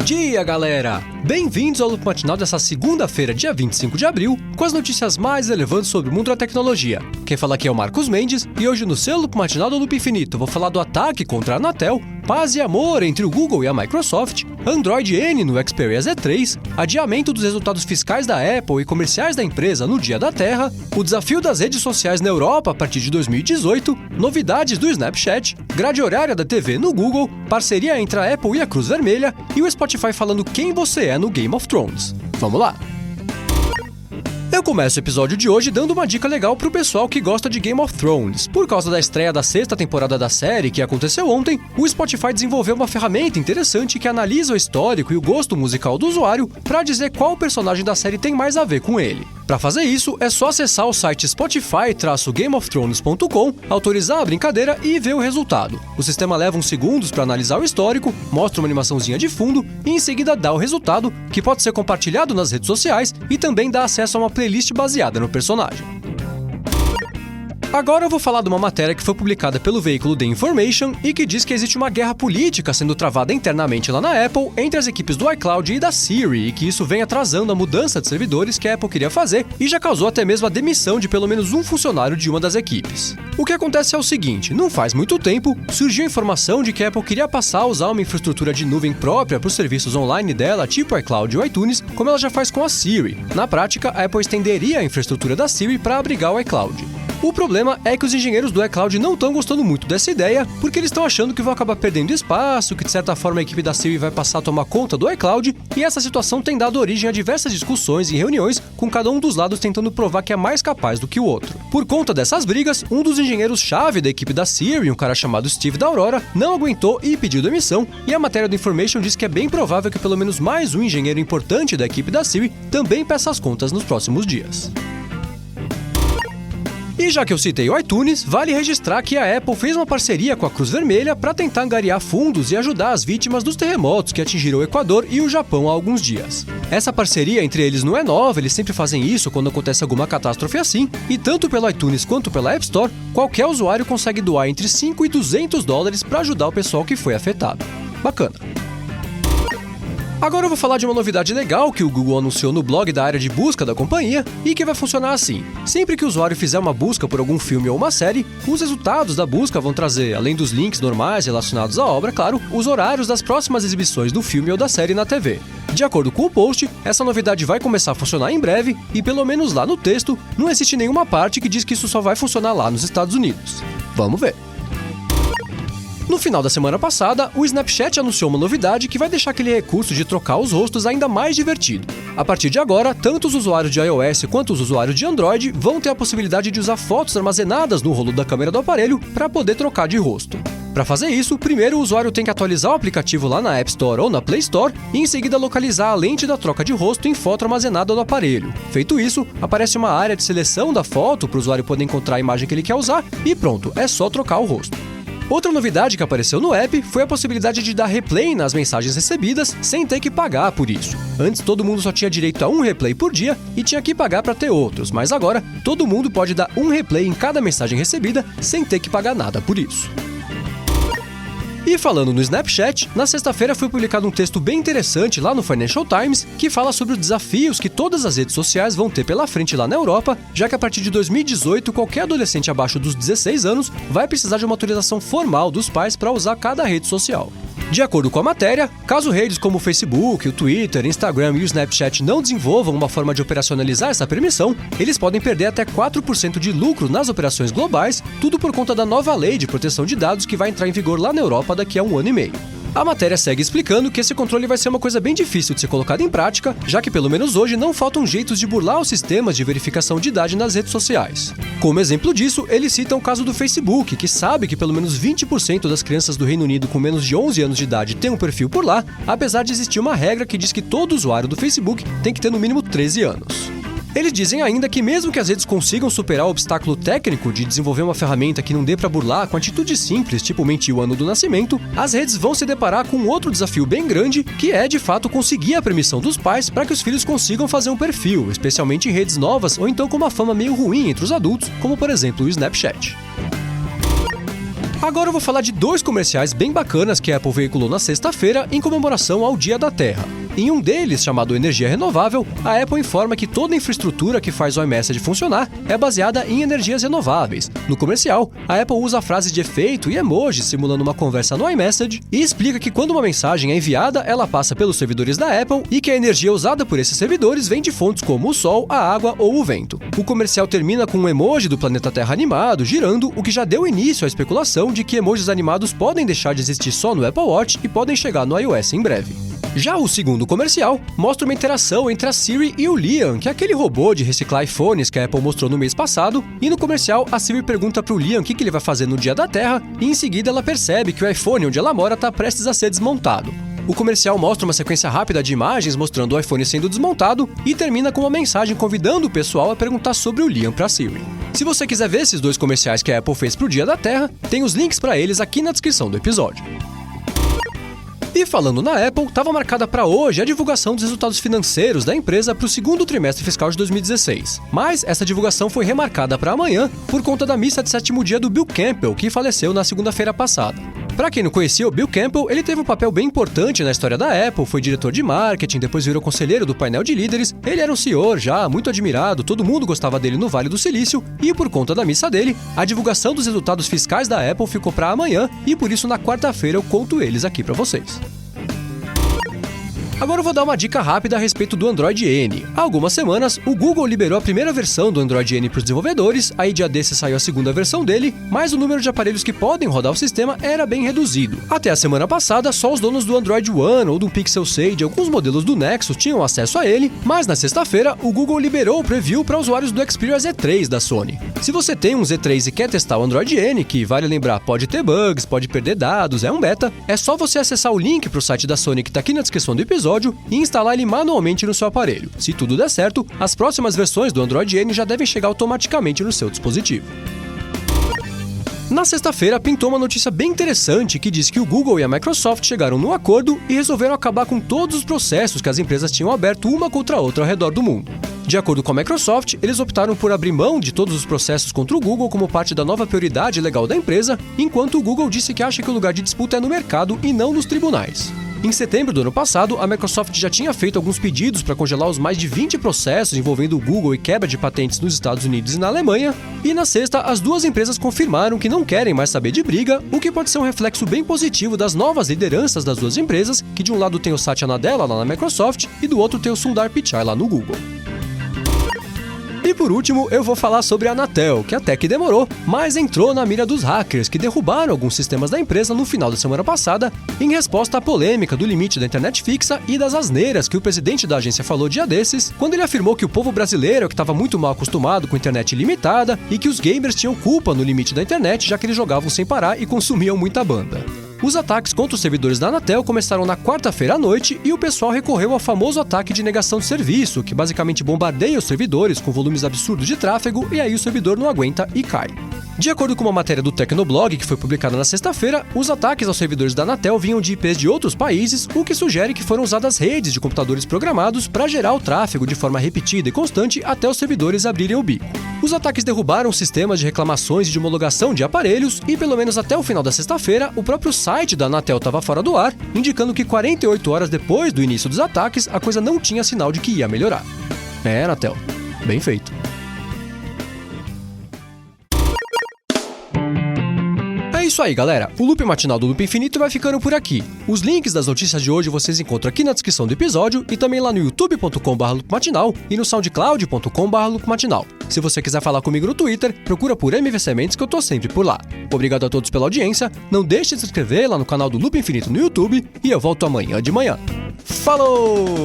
dia, galera! Bem-vindos ao Loop Matinal dessa segunda-feira, dia 25 de abril, com as notícias mais relevantes sobre o mundo da tecnologia. Quem fala aqui é o Marcos Mendes, e hoje no seu Loop Matinal do Loop Infinito vou falar do ataque contra a Anatel, paz e amor entre o Google e a Microsoft, Android N no Xperia Z3, adiamento dos resultados fiscais da Apple e comerciais da empresa no Dia da Terra, o desafio das redes sociais na Europa a partir de 2018, novidades do Snapchat, grade horária da TV no Google, parceria entre a Apple e a Cruz Vermelha e o Spotify falando quem você é no Game of Thrones. Vamos lá! Eu começo o episódio de hoje dando uma dica legal pro pessoal que gosta de Game of Thrones. Por causa da estreia da 6ª temporada da série, que aconteceu ontem, o Spotify desenvolveu uma ferramenta interessante que analisa o histórico e o gosto musical do usuário para dizer qual personagem da série tem mais a ver com ele. Para fazer isso, é só acessar o site spotify-gameofthrones.com, autorizar a brincadeira e ver o resultado. O sistema leva uns segundos para analisar o histórico, mostra uma animaçãozinha de fundo e em seguida dá o resultado, que pode ser compartilhado nas redes sociais e também dá acesso a uma playlist baseada no personagem. Agora eu vou falar de uma matéria que foi publicada pelo veículo The Information e que diz que existe uma guerra política sendo travada internamente lá na Apple entre as equipes do iCloud e da Siri e que isso vem atrasando a mudança de servidores que a Apple queria fazer e já causou até mesmo a demissão de pelo menos um funcionário de uma das equipes. O que acontece é o seguinte, não faz muito tempo, surgiu a informação de que a Apple queria passar a usar uma infraestrutura de nuvem própria para os serviços online dela, tipo iCloud ou iTunes, como ela já faz com a Siri. Na prática, a Apple estenderia a infraestrutura da Siri para abrigar o iCloud. O problema é que os engenheiros do iCloud não estão gostando muito dessa ideia, porque eles estão achando que vão acabar perdendo espaço, que de certa forma a equipe da Siri vai passar a tomar conta do iCloud, e essa situação tem dado origem a diversas discussões e reuniões, com cada um dos lados tentando provar que é mais capaz do que o outro. Por conta dessas brigas, um dos engenheiros-chave da equipe da Siri, um cara chamado Steve da Aurora, não aguentou e pediu demissão, e a matéria do Information diz que é bem provável que pelo menos mais um engenheiro importante da equipe da Siri também peça as contas nos próximos dias. E já que eu citei o iTunes, vale registrar que a Apple fez uma parceria com a Cruz Vermelha para tentar angariar fundos e ajudar as vítimas dos terremotos que atingiram o Equador e o Japão há alguns dias. Essa parceria entre eles não é nova, eles sempre fazem isso quando acontece alguma catástrofe assim, e tanto pelo iTunes quanto pela App Store, qualquer usuário consegue doar entre $5 e $200 para ajudar o pessoal que foi afetado. Bacana! Agora eu vou falar de uma novidade legal que o Google anunciou no blog da área de busca da companhia e que vai funcionar assim. Sempre que o usuário fizer uma busca por algum filme ou uma série, os resultados da busca vão trazer, além dos links normais relacionados à obra, claro, os horários das próximas exibições do filme ou da série na TV. De acordo com o post, essa novidade vai começar a funcionar em breve e, pelo menos lá no texto, não existe nenhuma parte que diz que isso só vai funcionar lá nos Estados Unidos. Vamos ver! No final da semana passada, o Snapchat anunciou uma novidade que vai deixar aquele recurso de trocar os rostos ainda mais divertido. A partir de agora, tanto os usuários de iOS quanto os usuários de Android vão ter a possibilidade de usar fotos armazenadas no rolo da câmera do aparelho para poder trocar de rosto. Para fazer isso, primeiro o usuário tem que atualizar o aplicativo lá na App Store ou na Play Store e em seguida localizar a lente da troca de rosto em foto armazenada no aparelho. Feito isso, aparece uma área de seleção da foto para o usuário poder encontrar a imagem que ele quer usar e pronto, é só trocar o rosto. Outra novidade que apareceu no app foi a possibilidade de dar replay nas mensagens recebidas sem ter que pagar por isso. Antes todo mundo só tinha direito a um replay por dia e tinha que pagar para ter outros, mas agora todo mundo pode dar um replay em cada mensagem recebida sem ter que pagar nada por isso. E falando no Snapchat, na sexta-feira foi publicado um texto bem interessante lá no Financial Times que fala sobre os desafios que todas as redes sociais vão ter pela frente lá na Europa, já que a partir de 2018 qualquer adolescente abaixo dos 16 anos vai precisar de uma autorização formal dos pais para usar cada rede social. De acordo com a matéria, caso redes como o Facebook, o Twitter, Instagram e o Snapchat não desenvolvam uma forma de operacionalizar essa permissão, eles podem perder até 4% de lucro nas operações globais, tudo por conta da nova lei de proteção de dados que vai entrar em vigor lá na Europa daqui a 1 ano e meio. A matéria segue explicando que esse controle vai ser uma coisa bem difícil de ser colocada em prática, já que pelo menos hoje não faltam jeitos de burlar os sistemas de verificação de idade nas redes sociais. Como exemplo disso, eles citam o caso do Facebook, que sabe que pelo menos 20% das crianças do Reino Unido com menos de 11 anos de idade têm um perfil por lá, apesar de existir uma regra que diz que todo usuário do Facebook tem que ter no mínimo 13 anos. Eles dizem ainda que mesmo que as redes consigam superar o obstáculo técnico de desenvolver uma ferramenta que não dê para burlar com atitudes simples, tipo mentir o ano do nascimento, as redes vão se deparar com outro desafio bem grande, que é de fato conseguir a permissão dos pais para que os filhos consigam fazer um perfil, especialmente em redes novas ou então com uma fama meio ruim entre os adultos, como por exemplo o Snapchat. Agora eu vou falar de 2 comerciais bem bacanas que a Apple veiculou na sexta-feira em comemoração ao Dia da Terra. Em um deles, chamado Energia Renovável, a Apple informa que toda a infraestrutura que faz o iMessage funcionar é baseada em energias renováveis. No comercial, a Apple usa frases de efeito e emojis simulando uma conversa no iMessage e explica que quando uma mensagem é enviada, ela passa pelos servidores da Apple e que a energia usada por esses servidores vem de fontes como o sol, a água ou o vento. O comercial termina com um emoji do planeta Terra animado girando, o que já deu início à especulação de que emojis animados podem deixar de existir só no Apple Watch e podem chegar no iOS em breve. Já o segundo comercial mostra uma interação entre a Siri e o Liam, que é aquele robô de reciclar iPhones que a Apple mostrou no mês passado, e no comercial a Siri pergunta pro Liam o que ele vai fazer no Dia da Terra, e em seguida ela percebe que o iPhone onde ela mora está prestes a ser desmontado. O comercial mostra uma sequência rápida de imagens mostrando o iPhone sendo desmontado e termina com uma mensagem convidando o pessoal a perguntar sobre o Liam pra Siri. Se você quiser ver esses 2 comerciais que a Apple fez pro Dia da Terra, tem os links para eles aqui na descrição do episódio. E falando na Apple, estava marcada para hoje a divulgação dos resultados financeiros da empresa para o segundo trimestre fiscal de 2016. Mas essa divulgação foi remarcada para amanhã por conta da missa de 7º dia do Bill Campbell, que faleceu na segunda-feira passada. Para quem não conhecia o Bill Campbell, ele teve um papel bem importante na história da Apple, foi diretor de marketing, depois virou conselheiro do painel de líderes, ele era um senhor já muito admirado, todo mundo gostava dele no Vale do Silício, e por conta da missa dele, a divulgação dos resultados fiscais da Apple ficou para amanhã, e por isso na quarta-feira eu conto eles aqui para vocês. Agora eu vou dar uma dica rápida a respeito do Android N. Há algumas semanas, o Google liberou a primeira versão do Android N para os desenvolvedores, aí dia desse saiu a segunda versão dele, mas o número de aparelhos que podem rodar o sistema era bem reduzido. Até a semana passada, só os donos do Android One ou do Pixel 6 de alguns modelos do Nexus tinham acesso a ele, mas na sexta-feira, o Google liberou o preview para usuários do Xperia Z3 da Sony. Se você tem um Z3 e quer testar o Android N, que vale lembrar, pode ter bugs, pode perder dados, é um beta, é só você acessar o link para o site da Sony que está aqui na descrição do episódio e instalar ele manualmente no seu aparelho. Se tudo der certo, as próximas versões do Android N já devem chegar automaticamente no seu dispositivo. Na sexta-feira, pintou uma notícia bem interessante que diz que o Google e a Microsoft chegaram num acordo e resolveram acabar com todos os processos que as empresas tinham aberto uma contra a outra ao redor do mundo. De acordo com a Microsoft, eles optaram por abrir mão de todos os processos contra o Google como parte da nova prioridade legal da empresa, enquanto o Google disse que acha que o lugar de disputa é no mercado e não nos tribunais. Em setembro do ano passado, a Microsoft já tinha feito alguns pedidos para congelar os mais de 20 processos envolvendo o Google e quebra de patentes nos Estados Unidos e na Alemanha, e na sexta, as duas empresas confirmaram que não querem mais saber de briga, o que pode ser um reflexo bem positivo das novas lideranças das duas empresas, que de um lado tem o Satya Nadella lá na Microsoft e do outro tem o Sundar Pichai lá no Google. E por último, eu vou falar sobre a Anatel, que até que demorou, mas entrou na mira dos hackers que derrubaram alguns sistemas da empresa no final da semana passada, em resposta à polêmica do limite da internet fixa e das asneiras que o presidente da agência falou dia desses, quando ele afirmou que o povo brasileiro que estava muito mal acostumado com internet ilimitada e que os gamers tinham culpa no limite da internet, já que eles jogavam sem parar e consumiam muita banda. Os ataques contra os servidores da Anatel começaram na quarta-feira à noite e o pessoal recorreu ao famoso ataque de negação de serviço, que basicamente bombardeia os servidores com volumes absurdos de tráfego e aí o servidor não aguenta e cai. De acordo com uma matéria do Tecnoblog, que foi publicada na sexta-feira, os ataques aos servidores da Anatel vinham de IPs de outros países, o que sugere que foram usadas redes de computadores programados para gerar o tráfego de forma repetida e constante até os servidores abrirem o bico. Os ataques derrubaram sistemas de reclamações e de homologação de aparelhos e, pelo menos até o final da sexta-feira, o próprio site da Anatel estava fora do ar, indicando que 48 horas depois do início dos ataques, a coisa não tinha sinal de que ia melhorar. É, Anatel, bem feito. É isso aí, galera. O Loop Matinal do Loop Infinito vai ficando por aqui. Os links das notícias de hoje vocês encontram aqui na descrição do episódio e também lá no youtube.com/loopmatinal e no soundcloud.com/loopmatinal. Se você quiser falar comigo no Twitter, procura por MV Sementes que eu tô sempre por lá. Obrigado a todos pela audiência, não deixe de se inscrever lá no canal do Loop Infinito no YouTube e eu volto amanhã de manhã. Falou!